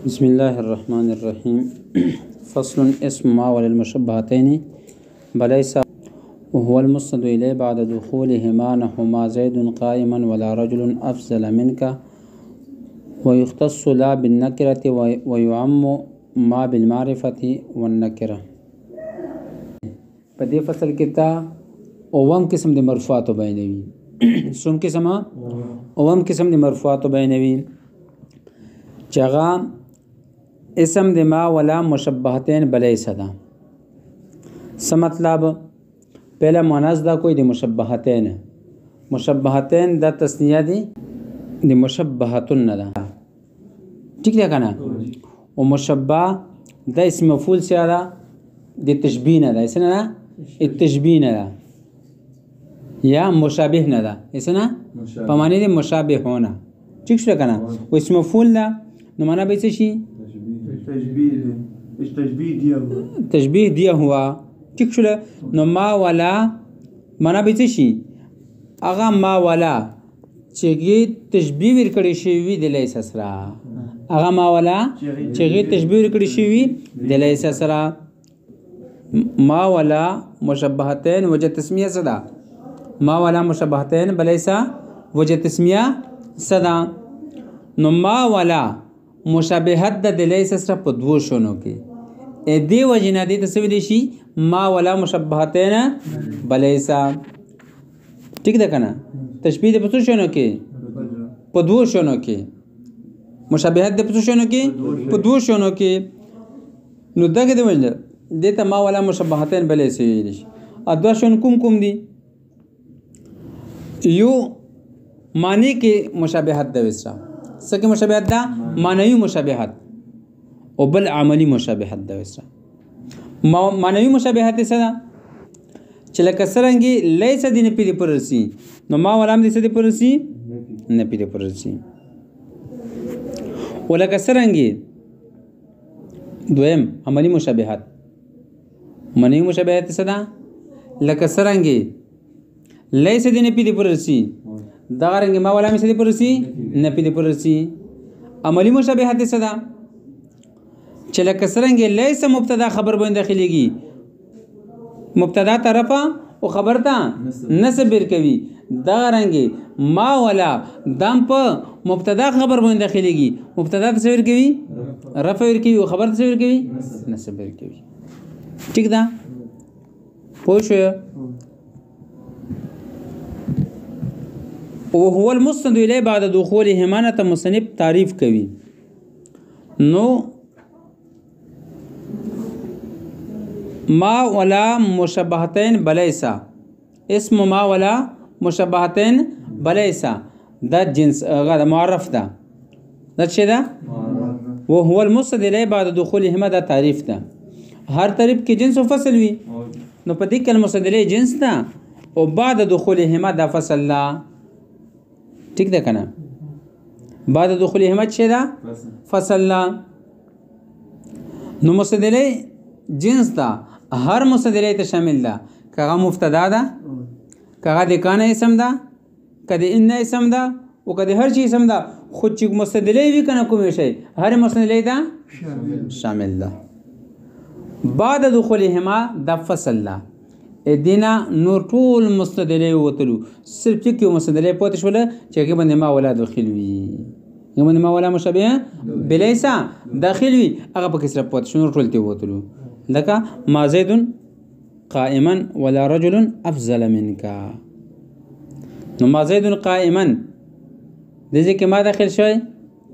بسم الله الرحمن الرحيم. فصل اسم ما وللمشبهتين بليس وهو المسند إليه بعد دخولهما نحو ما زيد قائما ولا رجل أفضل منك ويختص لا بالنكرة ويعم ما بالمعرفة والنكرة. بدي فصل كتا اوام قسم دي مرفوعات بينوي سوم قسم اوام قسم دي مرفوعات بينوي چغا اسم دي ما ولا مشبهتين بليس دا سمطلب پہلا مؤنث دا کوئی دي مشبهتين دا تسنیه دي مشبهتن دا ٹھیک ده کنه و مشبه دا اسم مفعول سره دي تشبيه نه ده اسنه ده التشبيه نه ده یا مشابه نه ده اسنه په معنی دي مشابه هونه ٹھیک شو کنه و اسم مفعول ده نو معنا به څه شي تشبيه دی هوا ٹھیک شو نو ما ولا معنا به څه شي اغه ما ولا چېږي تشبيه ور کړی شي وی د لیس سره اغه ما ولا چېږي تشبيه ور کړی شي وی د لیس سره ما ولا مشبهتين وجه تسميه صدا ما ولا مشبهتين بليس وجه تسميه صدا نو ما ولا مشابهت د لیس سره په دوه شونو کې ا دې وجنه دې تسویل شي ما ولا مشبهتين بليس ٹھیک ده کنه تشبیه د پتو شونو کې په دوه شونو کې مشابهت د پتو شونو کې په دوه شونو کې نو دغه د وجه دته ما ولا مشبهتين بليس ویل شي ادوا شون کوم دي یو معنی کې مشابهت د وسره سکه مشابهت دا معنوي مشابهت او بل عملی مشابهت د وسره معنوي مشابهت سره چې لکه سرنګي لیس دین پیری پرسي نو ما ولام دې سدي پرسي نه پیری پرسي ولکه سرنګي دویم عملی مشابهت معنوي مشابهت سره لکه سرنګي لیس دین پیری پرسي دا رنګ ما ولا مې سدي پرسي نه پیری پرسي عملی مشابهت سره چې لکه سرنګي لیس مبتدا خبر باندې داخليږي مبتدا طرفه او خبر ته نسب کوي دا رنګي ما ولا دم په مبتدا خبر باندې داخليږي مبتدا تصویر کوي رفع ور کوي او خبر تصویر کوي نسب ور کوي ٹھیک ده پوه شو وهو المستند اليه بعد دخول همانه مصنف تعریف کوي نو ما ولا مشبهتين بليس اسم ما ولا مشبهتين بليس دا جنس غدا معرف ده څه ده وهو المستند اليه بعد دخولهما دا تعریف ده هر تعریف کې جنس او فصل وي نو په دې کې المستند اليه جنس ده او بعد دخولهما دا فصل لا ٹھیک ده کنه بعد دخولهما څه ده فصل لا نو مستند اليه جنس ده هر مستند الیه ته شامل ده کغه مبتدا ده کغه د کانه اسم ده کده ان اسم ده او کده هر چی اسم ده خود چې مستند الیه وی کنه کوم شي هر مستند الیه ده شامل ده بعد دخولهما د فصل ده ادینا نور ټول مستند الیه وتلو صرف چې مستند الیه پوت شول چې کې باندې ما ولادت داخل وی یمن ما ولا مشابه بلیس داخل وی هغه په کسره پوت شنو ټول ته وتلو لك ما زيد قائما ولا رجل أفضل منك نو ما زيد قائما دې کې ما داخل شوی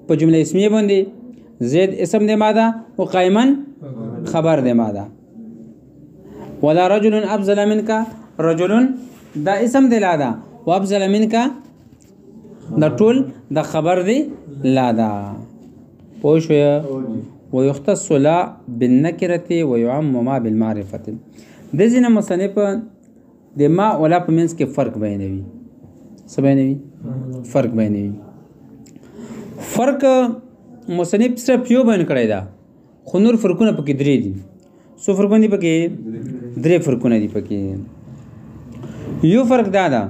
په جمله اسمیه باندې زید اسم دې ماده او قائما خبر دې ماده ولا رجل أفضل منك رجل دا اسم دې لاده وأفضل منك دا ټول دا خبر دې لاده پوه شو ويختص لا بالنكرة ويعم ما بالمعرفة د ځینې مصنف د ما ولا په منځ کې فرق بیانوي څه بیانوي فرق بیانوي فرق مصنف صرف یو بیان کړی دا خو نور فرقونه پکې درې دي څو فرقونه دي پکې درې فرقونه دي پکې یو فرق دا ده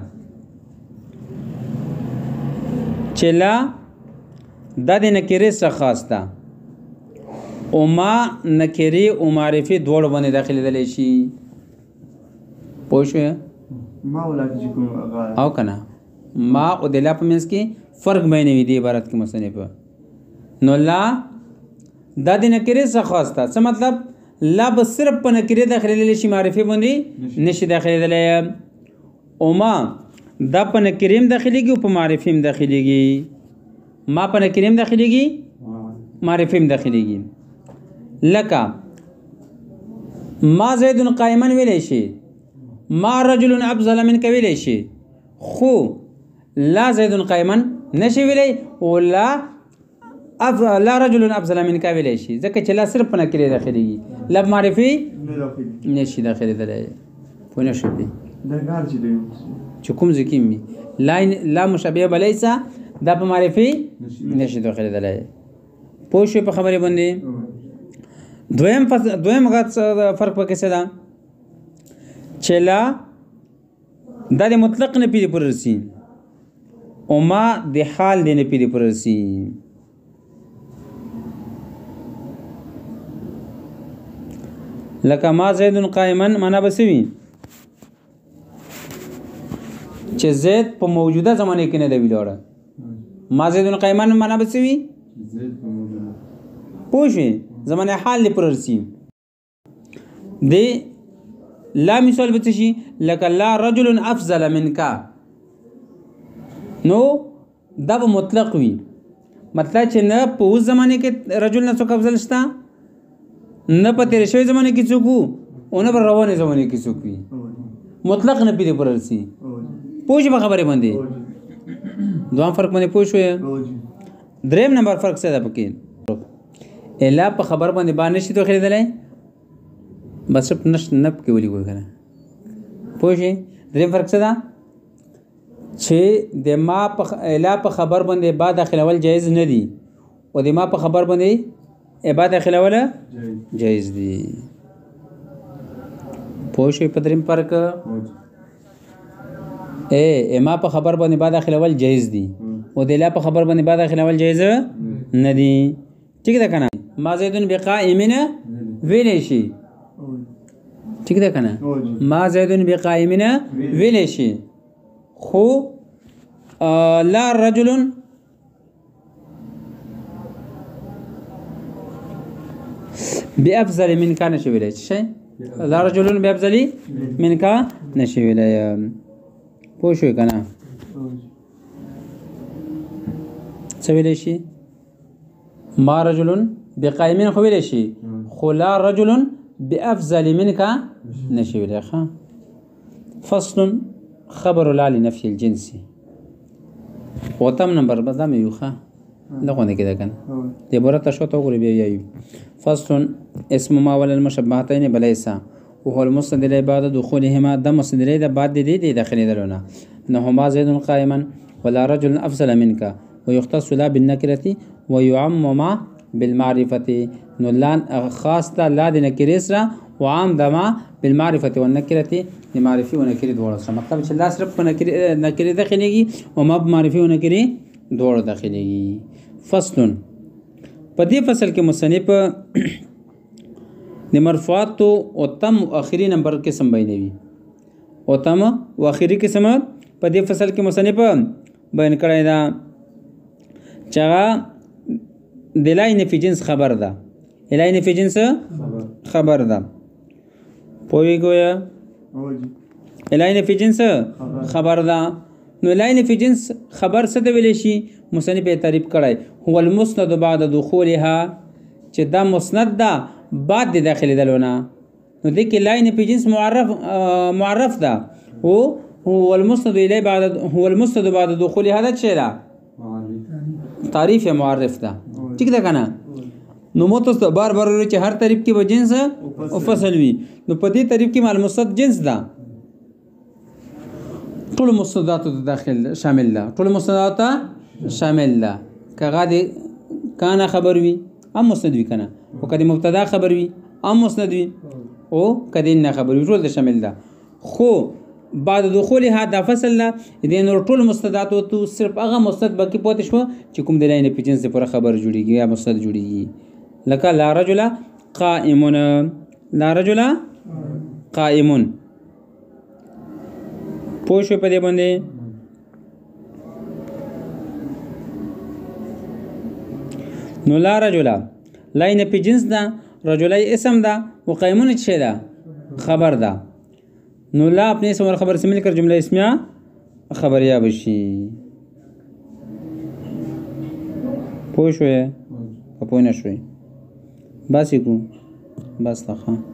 چې لا دا د نکرې څخه خاص ده او ما نکری او معرفي دواړو باندې داخلېدلی شي. پوه شوې؟ ما ولا چې کوم او که نه ما او د لا په منځ کې فرق بیانوي دې عبارت کې مصنف. نو لا دا د نکرې څخه خاص ده. څه مطلب؟ لا به صرف په نکرې داخلېدلی شي، معرفي باندې نشي داخلېدلی. او ما دا په نکرې هم داخلېږي او په معرفي هم داخلېږي. ما په نکرې هم داخلېږي، معرفي هم داخلېږي. لکه ما زید قائما ویلی شي، ما رجل افضل منک ویلی شي، خو لا زید قائما نشي ویلی او لا رجل افضل منک ویلی شي، ځکه چې لا صرف په نکرې داخلېږي، لا معرفي نشي داخلېدلی. پوه نه شوې؟ چې کوم ځای کې وي لا مشابه بلیسه دا په معرفي نشي داخلېدلی. پوه شوې په خبرې باندې؟ دویم غټ فرق پکې څه ده؟ چې لا دا د مطلق نه پیری پر رسي او ما د حال دی نه پیری پر رسي. لکه ما زید قائما معنا به څه وي؟ چې زید په موجوده زمانه کې نه دی ویلوړه. ما زید قائما معنا به څه وي؟ پوه شوې؟ زمانه حال دی پر رسي. دی لا مثال به څه شي؟ لکه لا رجل افضل منک، نو دا به مطلق وي. مطلب چې نه په اوس زمانه کې رجل نه څوک افضل شته، نه په تېره شوې زمانه کې څوک وو او نه په روانې زمانه کې څوک وي. مطلق نه پیری پر رسي. پوه شوې په خبرې باندې؟ دوام فرق باندې پوه شوې؟ دریم نمبر فرق څه ده پکې؟ الا په خبر باندې باندې شي داخلېدلی، بس نب کې ولي کوي کنه. پوه شئ؟ دریم فرق څه ده؟ چې د ما په الا په خبر باندې با داخلول جایز نه دي او د ما په خبر باندې با داخلول جایز دي. پوه شئ په دریم فرق؟ ما په خبر باندې با داخلول جایز دي او د لا په خبر باندې با داخلول جایز نه دي. ٹھیک ده کنه؟ ما زیدون بقائمین ویلی شي. ٹھیک ده کنه؟ ما زیدون بقائمین ویلی شي، خو لا رجل بافضل منک نشي ویلی. شي لا رجل بافضل منک نشي ویلی. پوه شوې کنه؟ څه ویلی شي؟ ما رجل بقائمین خو ویلی شي، خو لا رجل بافضل منک نشي ویلی. فصل خبر لا لنفي الجنس. وتم نمبر بدم یوخه دغونه کې ده کنه. دې برته شو ته وګورئ بیا یو. فصل اسم ما ولا المشبهتين بليس وهو المسند الى بعد دخولهما. د مسند الى بعد دې داخليدلونه انهما زيد قائما ولا رجل افضل منك ويختص لا بالنكره ويعم ما بالمعرفه. نو لان خاص لا د نکره سره وعام دما بالمعرفه والنكره لمعرفي ونکره دواړو سره. مطلب چې لا صرف په نکره داخليږي او ما بمعرفي ونکره دواړو داخليږي. فصل په دې فصل کې مصنف د مرفوعات او تم اخري نمبر قسم بیانوي. او تم او اخري قسم په دې فصل کې مصنف بیان کړی دا چې دلاین فی جنس خبر ده. الاین فی جنس خبر ده. پوهی گویا الاین فی جنس خبر ده. نو الاین فی جنس خبر څه ته ویلی شي؟ مصنف یې تعریف کړی هو المسند بعد دخولها، چې دا مسند ده بعد د داخلېدلو نه. نو دې کې الاین فی جنس معرف ده. هو المسند الی بعد هو المسند بعد دخولها دا څه ده؟ تعریف معرف ده. ٹھیک ده کنه؟ نو مو تاسو بار ویل چې هر تعریف کې به جنس او فصل وي. نو په دې تعریف کې مال مستند جنس ده، ټول مستندات داخل شامل ده، ټول مستندات شامل ده. کغه دې کانا خبر وي ام مسند وي کنه، او کدی مبتدا خبر وي ام مسند وي، او کدی نه خبر وي، ټول شامل ده. خو بعد دخول هذا فصل لا دې نور ټول مستندات تو صرف هغه مستند باقي پاتې شو چې کوم د لاینه پیجن سے پر خبر جوړیږي یا مستند جوړیږي. لکه لا رجل قائمون، لا رجل قائمون. پوه شوې په دې باندې. نو لا رجل لاین پی جنس ده، رجلای اسم ده و قائمون چه ده؟ خبر ده. نو لا اپنے اسم اور خبر سے مل کر جملہ اسمیہ خبریہ بشی. پوه شوې که پوه نه شوې؟ بس یې کړو، بس ده ښه.